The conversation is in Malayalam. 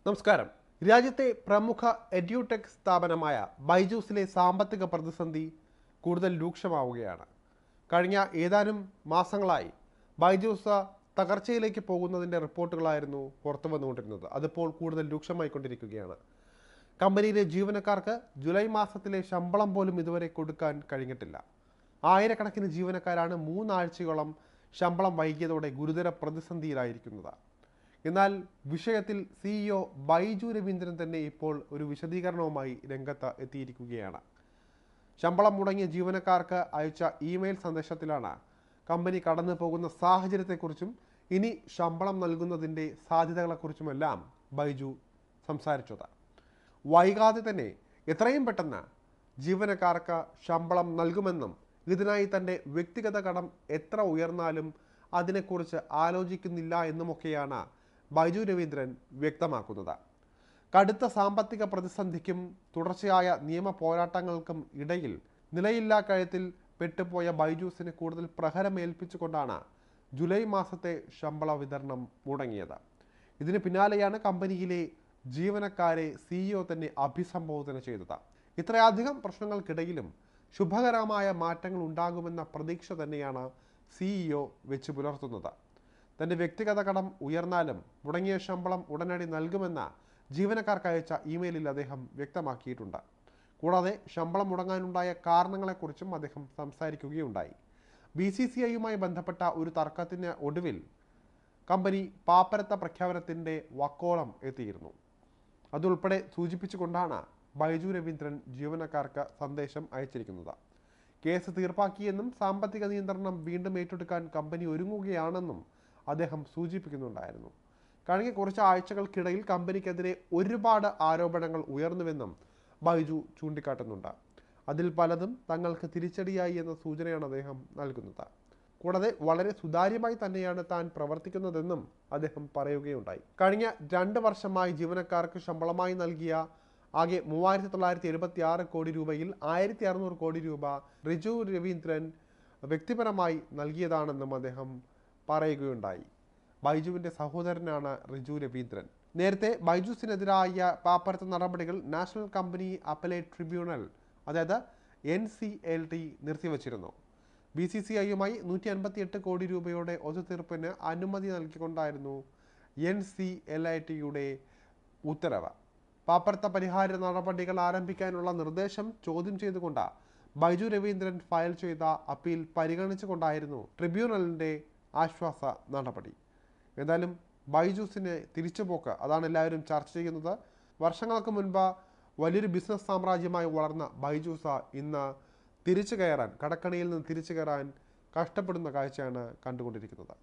നമസ്കാരം. രാജ്യത്തെ പ്രമുഖ എഡ്യൂടെക് സ്ഥാപനമായ ബൈജൂസിലെ സാമ്പത്തിക പ്രതിസന്ധി കൂടുതൽ രൂക്ഷമാവുകയാണ്. കഴിഞ്ഞ ഏതാനും മാസങ്ങളായി ബൈജൂസ് തകർച്ചയിലേക്ക് പോകുന്നതിൻ്റെ റിപ്പോർട്ടുകളായിരുന്നു പുറത്തു വന്നുകൊണ്ടിരുന്നത്. അതിപ്പോൾ കൂടുതൽ രൂക്ഷമായിക്കൊണ്ടിരിക്കുകയാണ്. കമ്പനിയിലെ ജീവനക്കാർക്ക് ജൂലൈ മാസത്തിലെ ശമ്പളം പോലും ഇതുവരെ കൊടുക്കാൻ കഴിഞ്ഞിട്ടില്ല. ആയിരക്കണക്കിന് ജീവനക്കാരാണ് 3 ആഴ്ചയോളം ശമ്പളം വൈകിയതോടെ ഗുരുതര പ്രതിസന്ധിയിലായിരിക്കുന്നത്. എന്നാൽ വിഷയത്തിൽ സിഇഒ ബൈജു രവീന്ദ്രൻ തന്നെ ഇപ്പോൾ ഒരു വിശദീകരണവുമായി രംഗത്ത് എത്തിയിരിക്കുകയാണ്. ശമ്പളം മുടങ്ങിയ ജീവനക്കാർക്ക് അയച്ച ഇമെയിൽ സന്ദേശത്തിലാണ് കമ്പനി കടന്നു പോകുന്ന സാഹചര്യത്തെക്കുറിച്ചും ഇനി ശമ്പളം നൽകുന്നതിൻ്റെ സാധ്യതകളെക്കുറിച്ചുമെല്ലാം ബൈജു സംസാരിച്ചത്. വൈകാതെ തന്നെ എത്രയും പെട്ടെന്ന് ജീവനക്കാർക്ക് ശമ്പളം നൽകുമെന്നും ഇതിനായി തൻ്റെ വ്യക്തിഗത കടം എത്ര ഉയർന്നാലും അതിനെക്കുറിച്ച് ആലോചിക്കുന്നില്ല എന്നുമൊക്കെയാണ് ബൈജു രവീന്ദ്രൻ വ്യക്തമാക്കുന്നത്. കടുത്ത സാമ്പത്തിക പ്രതിസന്ധിക്കും തുടർച്ചയായ നിയമ പോരാട്ടങ്ങൾക്കും ഇടയിൽ നിലയില്ലാ കയത്തിൽ പെട്ടുപോയ ബൈജൂസിന് കൂടുതൽ പ്രഹരമേൽപ്പിച്ചുകൊണ്ടാണ് ജൂലൈ മാസത്തെ ശമ്പള വിതരണം മുടങ്ങിയത്. ഇതിന് പിന്നാലെയാണ് കമ്പനിയിലെ ജീവനക്കാരെ സിഇഒ തന്നെ അഭിസംബോധന ചെയ്തത്. ഇത്രയധികം പ്രശ്നങ്ങൾക്കിടയിലും ശുഭകരമായ മാറ്റങ്ങൾ ഉണ്ടാകുമെന്ന പ്രതീക്ഷ തന്നെയാണ് സിഇഒ വെച്ച് പുലർത്തുന്നത്. തൻ്റെ വ്യക്തിഗത കടം ഉയർന്നാലും മുടങ്ങിയ ശമ്പളം ഉടനടി നൽകുമെന്ന ജീവനക്കാർക്ക് അയച്ച ഇമെയിലിൽ അദ്ദേഹം വ്യക്തമാക്കിയിട്ടുണ്ട്. കൂടാതെ ശമ്പളം മുടങ്ങാനുണ്ടായ കാരണങ്ങളെക്കുറിച്ചും അദ്ദേഹം സംസാരിക്കുകയുണ്ടായി. BCCIയുമായി ബന്ധപ്പെട്ട ഒരു തർക്കത്തിന് ഒടുവിൽ കമ്പനി പാപ്പരത്ത പ്രഖ്യാപനത്തിൻ്റെ വക്കോളം എത്തിയിരുന്നു. അതുൾപ്പെടെ സൂചിപ്പിച്ചുകൊണ്ടാണ് ബൈജു രവീന്ദ്രൻ ജീവനക്കാർക്ക് സന്ദേശം അയച്ചിരിക്കുന്നത്. കേസ് തീർപ്പാക്കിയെന്നും സാമ്പത്തിക നിയന്ത്രണം വീണ്ടും ഏറ്റെടുക്കാൻ കമ്പനി ഒരുങ്ങുകയാണെന്നും അദ്ദേഹം സൂചിപ്പിക്കുന്നുണ്ടായിരുന്നു. കഴിഞ്ഞ കുറച്ച് ആഴ്ചകൾക്കിടയിൽ കമ്പനിക്കെതിരെ ഒരുപാട് ആരോപണങ്ങൾ ഉയർന്നുവെന്നും ബൈജു ചൂണ്ടിക്കാട്ടുന്നുണ്ട്. അതിൽ പലതും തങ്ങൾക്ക് തിരിച്ചടിയായി എന്ന സൂചനയാണ് അദ്ദേഹം നൽകുന്നത്. കൂടാതെ വളരെ സുതാര്യമായി തന്നെയാണ് താൻ പ്രവർത്തിക്കുന്നതെന്നും അദ്ദേഹം പറയുകയുണ്ടായി. കഴിഞ്ഞ 2 വർഷമായി ജീവനക്കാർക്ക് ശമ്പളമായി നൽകിയ ആകെ 3976 കോടി രൂപയിൽ 1600 കോടി രൂപ ബൈജു രവീന്ദ്രൻ വ്യക്തിപരമായി നൽകിയതാണെന്നും അദ്ദേഹം പറയുകയുണ്ടായി. ബൈജുവിൻ്റെ സഹോദരനാണ് ബൈജു രവീന്ദ്രൻ. നേരത്തെ ബൈജൂസിനെതിരായ പാപ്പരത്ത നടപടികൾ നാഷണൽ കമ്പനി അപ്പലേറ്റ് ട്രിബ്യൂണൽ അതായത് NCLT നിർത്തിവച്ചിരുന്നു. BCCIയുമായി 158 കോടി രൂപയുടെ ഒത്തുതീർപ്പിന് അനുമതി നൽകിക്കൊണ്ടായിരുന്നു NCLTയുടെ ഉത്തരവ്. പാപ്പരത്ത പരിഹാര നടപടികൾ ആരംഭിക്കാനുള്ള നിർദ്ദേശം ചോദ്യം ചെയ്തുകൊണ്ട് ബൈജു രവീന്ദ്രൻ ഫയൽ ചെയ്ത അപ്പീൽ പരിഗണിച്ചുകൊണ്ടായിരുന്നു ട്രിബ്യൂണലിൻ്റെ ആശ്വാസ നടപടി. എന്തായാലും ബൈജൂസിന് തിരിച്ചുപോക്ക് അതാണ് എല്ലാവരും ചർച്ച ചെയ്യുന്നത്. വർഷങ്ങൾക്ക് മുൻപ് വലിയൊരു ബിസിനസ് സാമ്രാജ്യമായി വളർന്ന ബൈജൂസ് ഇന്ന് കടക്കണിയിൽ നിന്ന് തിരിച്ചു കയറാൻ കഷ്ടപ്പെടുന്ന കാഴ്ചയാണ് കണ്ടുകൊണ്ടിരിക്കുന്നത്.